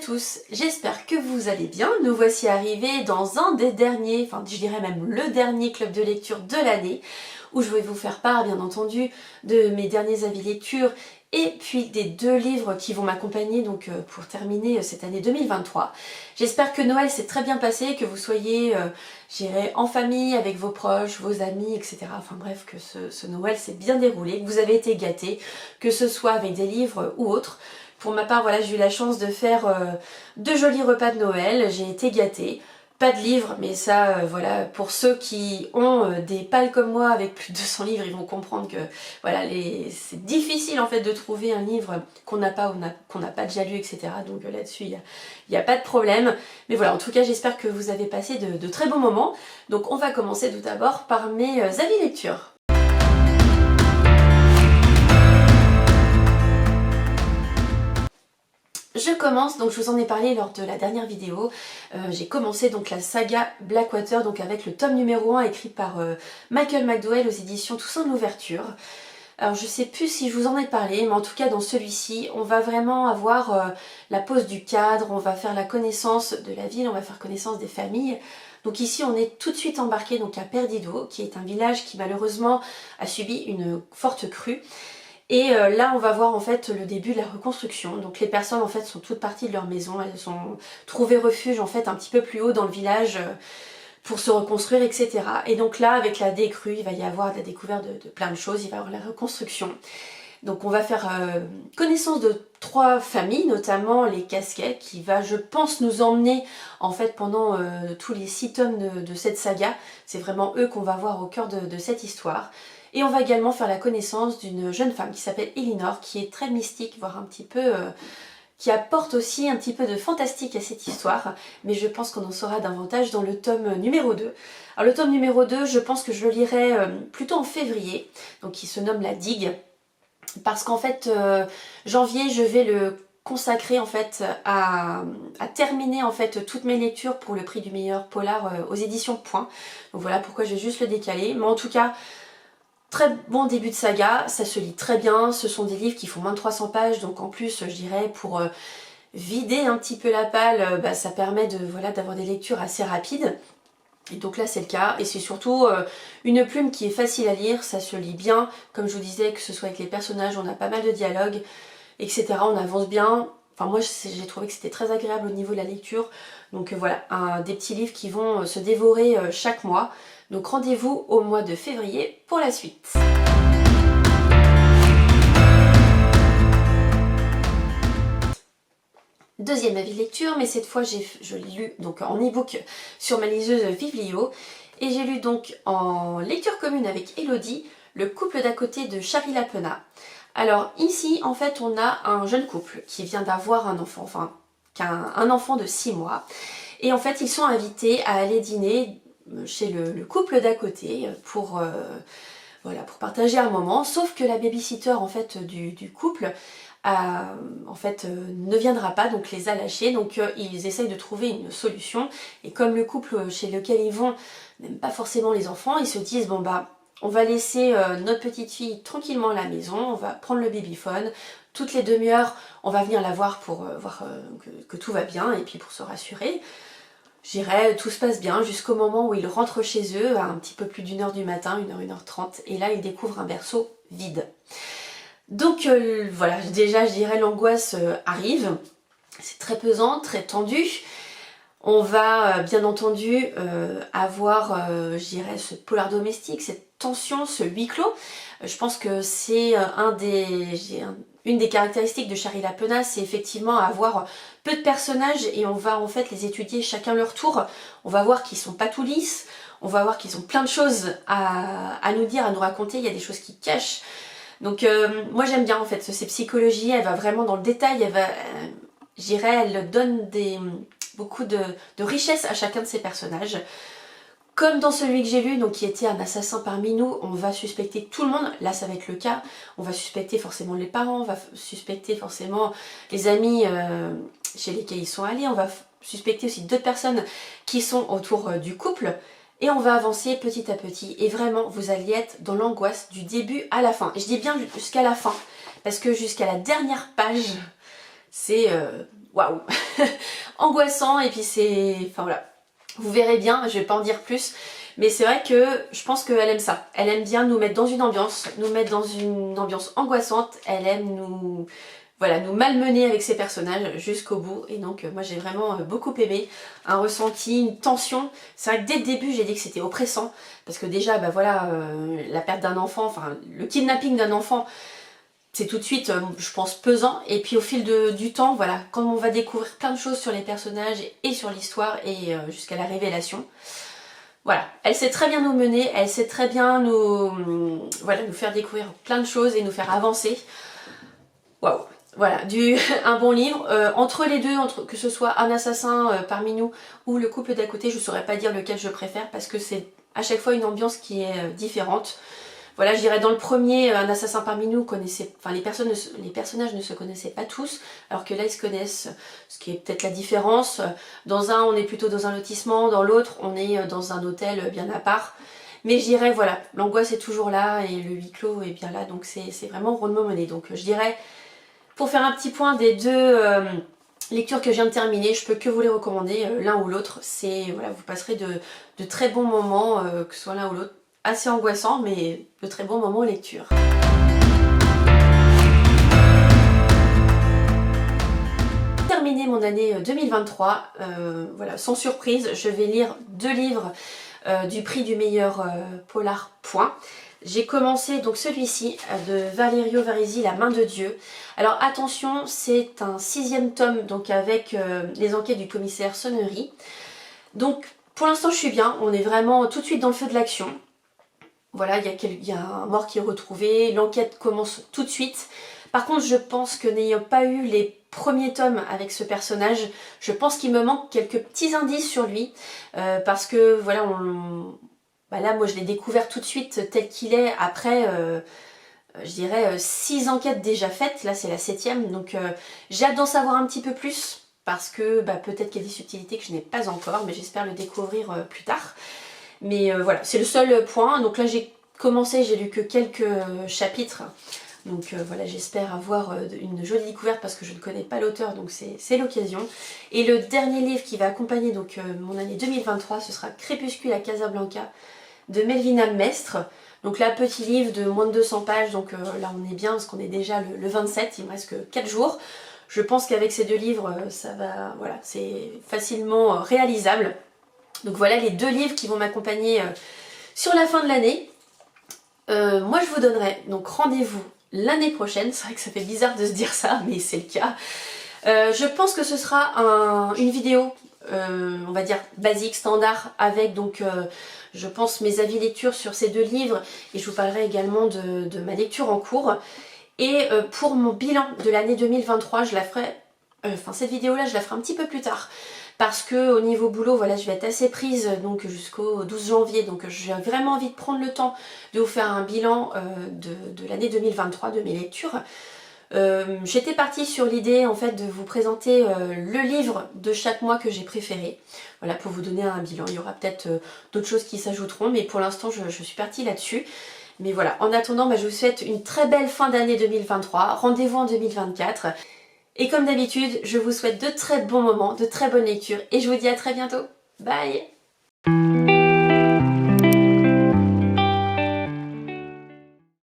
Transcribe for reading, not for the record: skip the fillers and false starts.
tous, j'espère que vous allez bien. Nous voici arrivés dans un des derniers, enfin je dirais même le dernier club de lecture de l'année, où je vais vous faire part bien entendu de mes derniers avis lecture et puis des 2 livres qui vont m'accompagner donc pour terminer cette année 2023. J'espère que Noël s'est très bien passé, que vous soyez j'irai en famille, avec vos proches, vos amis, etc. Enfin bref, que ce Noël s'est bien déroulé, que vous avez été gâtés, que ce soit avec des livres ou autres. Pour ma part, voilà, j'ai eu la chance de faire 2 jolis repas de Noël, j'ai été gâtée. Pas de livres, mais ça, voilà, pour ceux qui ont des pales comme moi avec plus de 200 livres, ils vont comprendre que voilà, c'est difficile en fait de trouver un livre qu'on n'a pas ou qu'on n'a pas déjà lu, etc. Donc là-dessus, il n'y a pas de problème. Mais voilà, en tout cas, j'espère que vous avez passé de très bons moments. Donc on va commencer tout d'abord par mes avis lecture. Je commence, donc je vous en ai parlé lors de la dernière vidéo, j'ai commencé donc la saga Blackwater, donc avec le tome numéro 1 écrit par Michael McDowell aux éditions Toussaint Louverture. Alors je sais plus si je vous en ai parlé, mais en tout cas dans celui-ci, on va vraiment avoir la pose du cadre, on va faire la connaissance de la ville, on va faire connaissance des familles. Donc ici on est tout de suite embarqué donc à Perdido, qui est un village qui malheureusement a subi une forte crue. Et là on va voir en fait le début de la reconstruction. Donc les personnes en fait sont toutes parties de leur maison, elles ont trouvé refuge en fait un petit peu plus haut dans le village pour se reconstruire, etc. Et donc là avec la décrue, il va y avoir la découverte de plein de choses, il va y avoir la reconstruction. Donc on va faire connaissance de 3 familles, notamment les Casquets, qui va je pense nous emmener en fait pendant tous les 6 tomes de cette saga. C'est vraiment eux qu'on va voir au cœur de cette histoire. Et on va également faire la connaissance d'une jeune femme qui s'appelle Elinor, qui est très mystique, voire un petit peu... qui apporte aussi un petit peu de fantastique à cette histoire, mais je pense qu'on en saura davantage dans le tome numéro 2. Alors le tome numéro 2, je pense que je le lirai plutôt en février, donc qui se nomme La Digue, parce qu'en fait, janvier, je vais le consacrer en fait à terminer en fait toutes mes lectures pour le prix du meilleur polar aux éditions Point. Donc voilà pourquoi je vais juste le décaler, mais en tout cas, très bon début de saga, ça se lit très bien, ce sont des livres qui font moins de 300 pages, donc en plus je dirais pour vider un petit peu la palle, ça permet voilà, d'avoir des lectures assez rapides. Et donc là c'est le cas, et c'est surtout une plume qui est facile à lire, ça se lit bien, comme je vous disais, que ce soit avec les personnages, on a pas mal de dialogues, etc. On avance bien. Enfin moi j'ai trouvé que c'était très agréable au niveau de la lecture. Donc voilà, des petits livres qui vont se dévorer chaque mois. Donc rendez-vous au mois de février pour la suite. Deuxième avis de lecture, mais cette fois je l'ai lu donc en e-book sur ma liseuse Viblio. Et j'ai lu donc en lecture commune avec Elodie, Le couple d'à côté de Charlie Lapenat. Alors ici en fait on a un jeune couple qui vient d'avoir un enfant, enfin un enfant de 6 mois. Et en fait ils sont invités à aller dîner chez le couple d'à côté pour, voilà, pour partager un moment, sauf que la babysitter en fait du couple en fait ne viendra pas, donc les a lâchés, donc ils essayent de trouver une solution. Et comme le couple chez lequel ils vont n'aime pas forcément les enfants, ils se disent bon bah on va laisser notre petite fille tranquillement à la maison, on va prendre le babyphone, toutes les demi-heures on va venir la voir pour voir que tout va bien et puis pour se rassurer. J'irai, tout se passe bien jusqu'au moment où ils rentrent chez eux à un petit peu plus d'1h du matin, 1h, 1h30, et là ils découvrent un berceau vide. Donc voilà, déjà je dirais l'angoisse arrive, c'est très pesant, très tendu. On va bien entendu avoir, je dirais, ce polar domestique, cette tension, ce huis clos. Je pense que c'est une des caractéristiques de Charlie Lapenat, c'est effectivement avoir peu de personnages et on va en fait les étudier chacun leur tour. On va voir qu'ils sont pas tout lisses, on va voir qu'ils ont plein de choses à nous dire, à nous raconter, il y a des choses qui cachent. Donc moi j'aime bien en fait ces psychologies, elle va vraiment dans le détail, je dirais, elle donne beaucoup de richesse à chacun de ces personnages. Comme dans celui que j'ai lu, donc qui était Un assassin parmi nous, on va suspecter tout le monde, là ça va être le cas, on va suspecter forcément les parents, on va suspecter forcément les amis chez lesquels ils sont allés, on va suspecter aussi d'autres personnes qui sont autour du couple, et on va avancer petit à petit, et vraiment vous allez être dans l'angoisse du début à la fin. Et je dis bien jusqu'à la fin, parce que jusqu'à la dernière page, c'est waouh, angoissant, et puis c'est, enfin voilà, vous verrez bien, je vais pas en dire plus, mais c'est vrai que je pense qu'elle aime ça. Elle aime bien nous mettre dans une ambiance, angoissante, elle aime nous, voilà, nous malmener avec ses personnages jusqu'au bout, et donc moi j'ai vraiment beaucoup aimé, un ressenti, une tension. C'est vrai que dès le début j'ai dit que c'était oppressant, parce que déjà, bah voilà, la perte d'un enfant, enfin le kidnapping d'un enfant, c'est tout de suite, je pense, pesant. Et puis au fil du temps, voilà, quand on va découvrir plein de choses sur les personnages et sur l'histoire, et jusqu'à la révélation, voilà, elle sait très bien nous mener, elle sait très bien nous, voilà, nous faire découvrir plein de choses et nous faire avancer. Waouh, voilà, un bon livre. Entre les deux, que ce soit Un assassin parmi nous ou Le couple d'à côté, je ne saurais pas dire lequel je préfère, parce que c'est à chaque fois une ambiance qui est différente. Voilà, je dirais dans le premier, Un assassin parmi nous, les personnages ne se connaissaient pas tous, alors que là ils se connaissent, ce qui est peut-être la différence. Dans un, on est plutôt dans un lotissement, dans l'autre, on est dans un hôtel bien à part. Mais je dirais, voilà, l'angoisse est toujours là et le huis clos est bien là, donc c'est vraiment rondement mené. Donc je dirais, pour faire un petit point des deux lectures que je viens de terminer, je peux que vous les recommander, l'un ou l'autre. Voilà, vous passerez de très bons moments, que ce soit l'un ou l'autre. Assez angoissant, mais de très bons moments en lecture. Terminé mon année 2023, voilà, sans surprise, je vais lire 2 livres du prix du meilleur polar point. J'ai commencé donc celui-ci de Valerio Varisi, La main de Dieu. Alors attention, c'est un 6e tome, donc avec les enquêtes du commissaire Sonnery. Donc pour l'instant je suis bien, on est vraiment tout de suite dans le feu de l'action. Voilà, il y a un mort qui est retrouvé, l'enquête commence tout de suite. Par contre, je pense que n'ayant pas eu les premiers tomes avec ce personnage, je pense qu'il me manque quelques petits indices sur lui. Parce que, voilà, là, moi, je l'ai découvert tout de suite tel qu'il est après, je dirais, 6 enquêtes déjà faites. Là, c'est la 7e. Donc, j'ai hâte d'en savoir un petit peu plus. Parce que peut-être qu'il y a des subtilités que je n'ai pas encore, mais j'espère le découvrir plus tard. Mais voilà, c'est le seul point. Donc là j'ai commencé, j'ai lu que quelques chapitres. Donc voilà, j'espère avoir une jolie découverte parce que je ne connais pas l'auteur, donc c'est l'occasion. Et le dernier livre qui va accompagner donc mon année 2023, ce sera Crépuscule à Casablanca de Melvina Mestre. Donc là, petit livre de moins de 200 pages, donc là on est bien parce qu'on est déjà le 27, il me reste que 4 jours. Je pense qu'avec ces 2 livres, ça va, voilà, c'est facilement réalisable. Donc voilà les 2 livres qui vont m'accompagner sur la fin de l'année. Moi je vous donnerai donc rendez-vous l'année prochaine. C'est vrai que ça fait bizarre de se dire ça, mais c'est le cas. Je pense que ce sera une vidéo, on va dire basique, standard, avec donc je pense mes avis lecture sur ces 2 livres, et je vous parlerai également de ma lecture en cours. Et pour mon bilan de l'année 2023, je la ferai, cette vidéo là je la ferai un petit peu plus tard. Parce que au niveau boulot, voilà, je vais être assez prise donc jusqu'au 12 janvier. Donc j'ai vraiment envie de prendre le temps de vous faire un bilan de l'année 2023, de mes lectures. J'étais partie sur l'idée en fait de vous présenter le livre de chaque mois que j'ai préféré. Voilà, pour vous donner un bilan. Il y aura peut-être d'autres choses qui s'ajouteront, mais pour l'instant je suis partie là-dessus. Mais voilà, en attendant, je vous souhaite une très belle fin d'année 2023. Rendez-vous en 2024. Et comme d'habitude, je vous souhaite de très bons moments, de très bonnes lectures, et je vous dis à très bientôt. Bye!